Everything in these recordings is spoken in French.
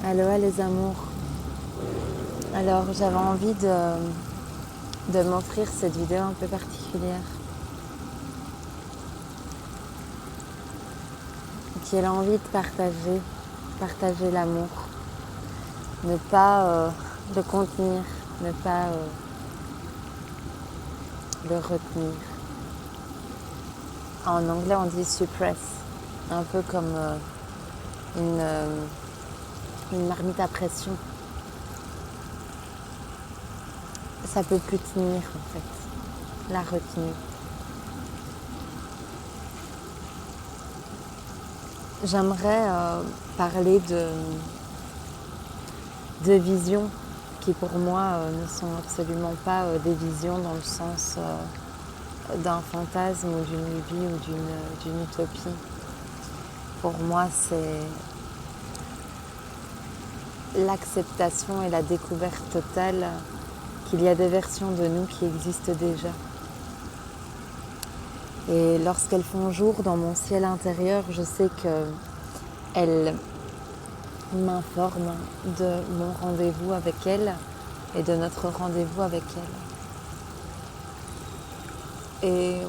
Aloha les amours. Alors j'avais envie de m'offrir cette vidéo un peu particulière qui a envie de partager l'amour, ne pas le contenir, ne pas le retenir. En anglais on dit suppress, un peu comme une marmite à pression. Ça peut plus tenir en fait, la retenue. J'aimerais parler de visions qui pour moi ne sont absolument pas des visions dans le sens d'un fantasme ou d'une lubie ou d'une utopie. Pour moi, c'est l'acceptation et la découverte totale qu'il y a des versions de nous qui existent déjà. Et lorsqu'elles font jour dans mon ciel intérieur, je sais qu'elles m'informent de mon rendez-vous avec elles et de notre rendez-vous avec elles. Et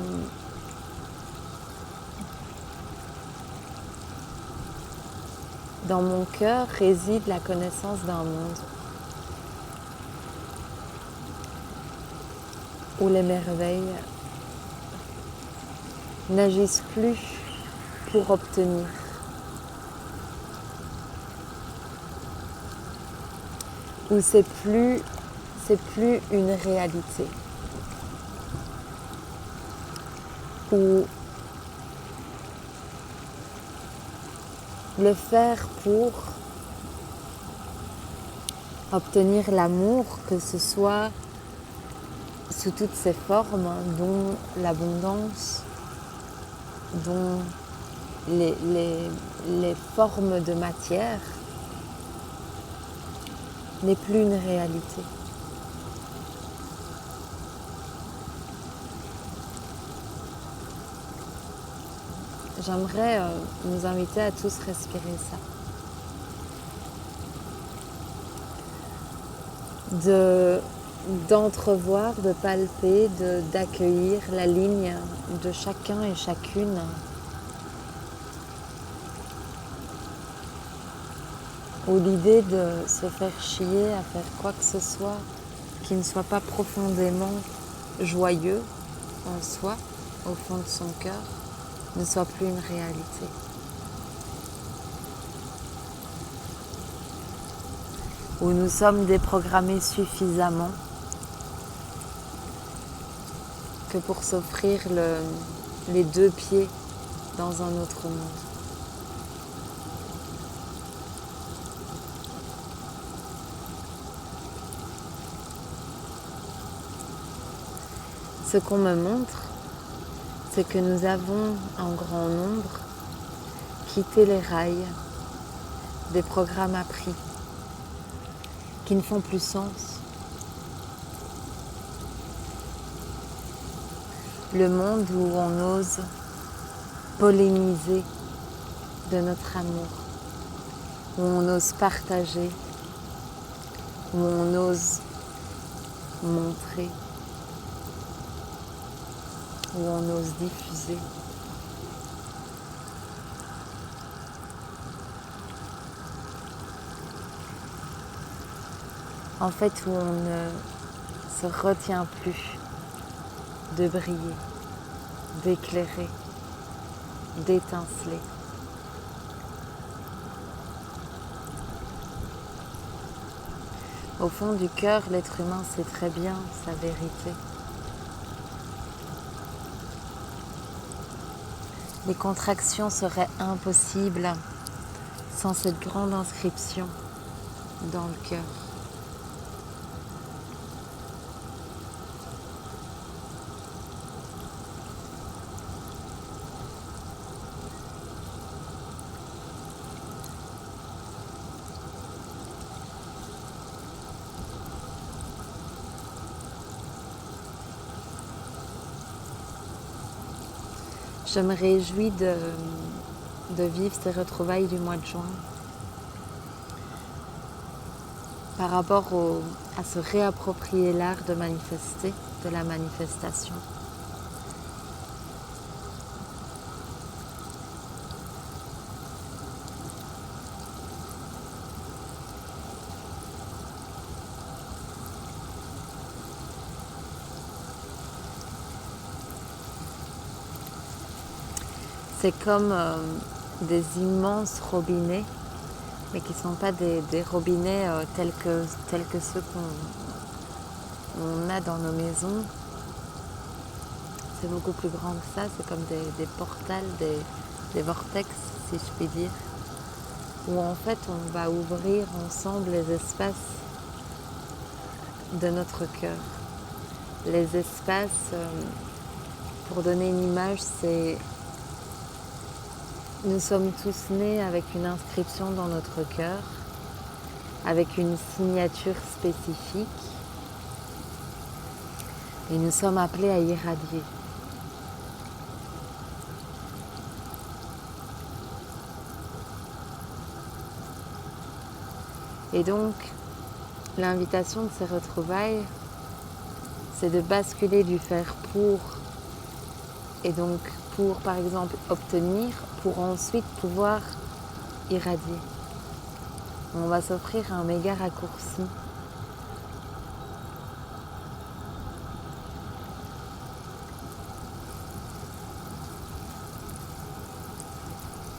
dans mon cœur réside la connaissance d'un monde où les merveilles n'agissent plus pour obtenir, où c'est plus une réalité, où le faire pour obtenir l'amour, que ce soit sous toutes ses formes, dont l'abondance, dont les formes de matière, n'est plus une réalité. J'aimerais nous inviter à tous respirer ça. D'entrevoir, de palper, d'accueillir la ligne de chacun et chacune. Ou l'idée de se faire chier à faire quoi que ce soit qui ne soit pas profondément joyeux en soi, au fond de son cœur, ne soit plus une réalité. Où nous sommes déprogrammés suffisamment que pour s'offrir les deux pieds dans un autre monde. Ce qu'on me montre, c'est que nous avons en grand nombre quitté les rails des programmes appris qui ne font plus sens. Le monde où on ose polémiser de notre amour, où on ose partager, où on ose montrer, où on ose diffuser. En fait, où on ne se retient plus de briller, d'éclairer, d'étinceler. Au fond du cœur, l'être humain sait très bien sa vérité. Les contractions seraient impossibles sans cette grande inscription dans le cœur. Je me réjouis de vivre ces retrouvailles du mois de juin par rapport à se réapproprier l'art de manifester, de la manifestation. C'est comme des immenses robinets, mais qui ne sont pas des robinets tels que ceux qu'on a dans nos maisons. C'est beaucoup plus grand que ça, c'est comme des portals, des vortex, si je puis dire, où en fait on va ouvrir ensemble les espaces de notre cœur. Les espaces, pour donner une image, c'est... Nous sommes tous nés avec une inscription dans notre cœur, avec une signature spécifique, et nous sommes appelés à irradier. Et donc, l'invitation de ces retrouvailles, c'est de basculer du faire pour, et donc pour, par exemple, obtenir, pour ensuite pouvoir irradier. On va s'offrir un méga raccourci.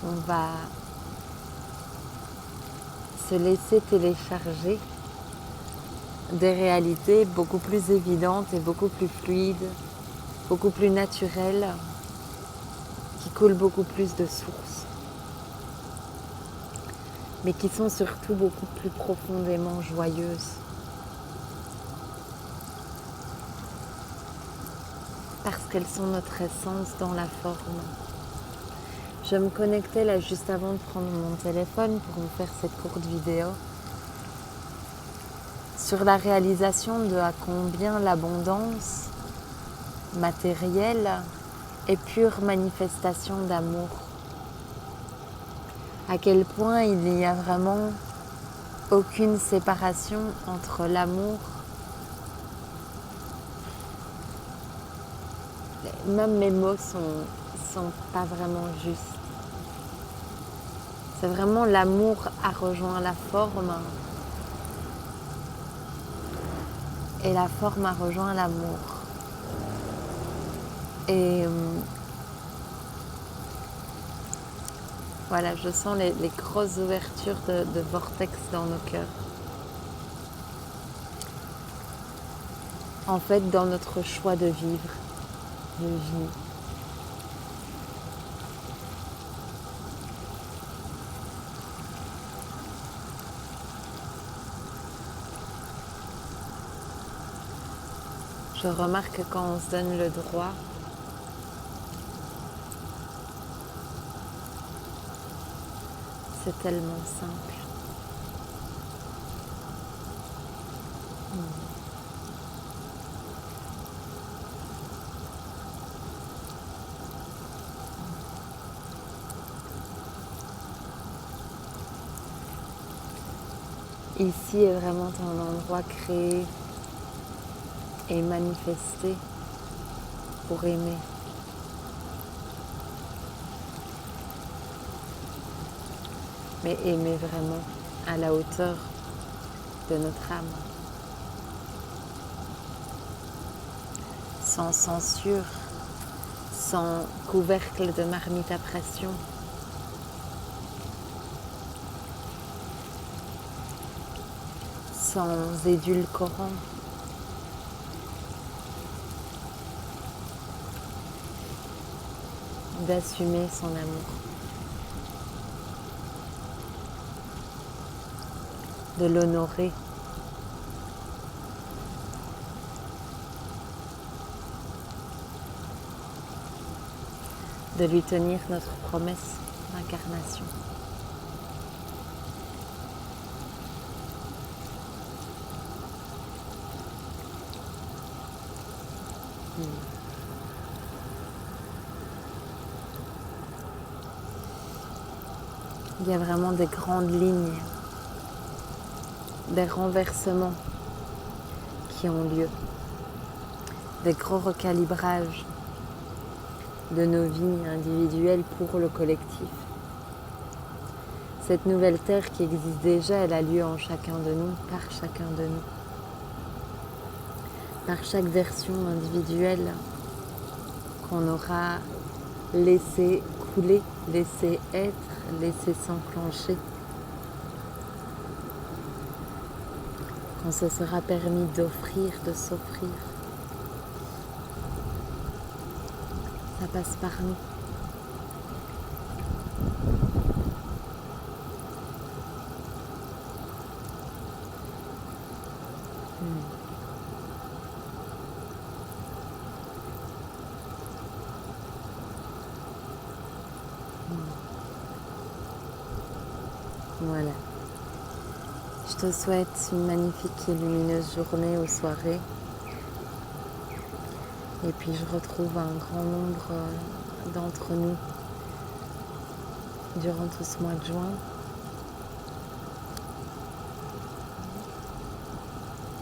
On va se laisser télécharger des réalités beaucoup plus évidentes et beaucoup plus fluides, beaucoup plus naturelles, qui coulent beaucoup plus de sources, mais qui sont surtout beaucoup plus profondément joyeuses. Parce qu'elles sont notre essence dans la forme. Je me connectais là juste avant de prendre mon téléphone pour vous faire cette courte vidéo sur la réalisation de à combien l'abondance matérielle est pure manifestation d'amour. À quel point il n'y a vraiment aucune séparation entre l'amour, même mes mots sont pas vraiment justes. C'est vraiment l'amour a rejoint la forme et la forme a rejoint l'amour. Et voilà, je sens les grosses ouvertures de vortex dans nos cœurs. En fait, dans notre choix de vivre, de vie. Je remarque que quand on se donne le droit, c'est tellement simple. Ici est vraiment un endroit créé et manifesté pour aimer. Mais aimer vraiment à la hauteur de notre âme. Sans censure, sans couvercle de marmite à pression. Sans édulcorant. D'assumer son amour. De l'honorer. De lui tenir notre promesse d'incarnation. Il y a vraiment des grandes lignes des renversements qui ont lieu, des gros recalibrages de nos vies individuelles pour le collectif. Cette nouvelle terre qui existe déjà, elle a lieu en chacun de nous, par chacun de nous. Par chaque version individuelle qu'on aura laissé couler, laissé être, laissé s'enclencher. Qu'on se sera permis d'offrir, de s'offrir. Ça passe par nous. Voilà. Je te souhaite une magnifique et lumineuse journée ou soirée. Et puis je retrouve un grand nombre d'entre nous durant tout ce mois de juin.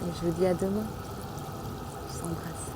Et je vous dis à demain. Je vous embrasse.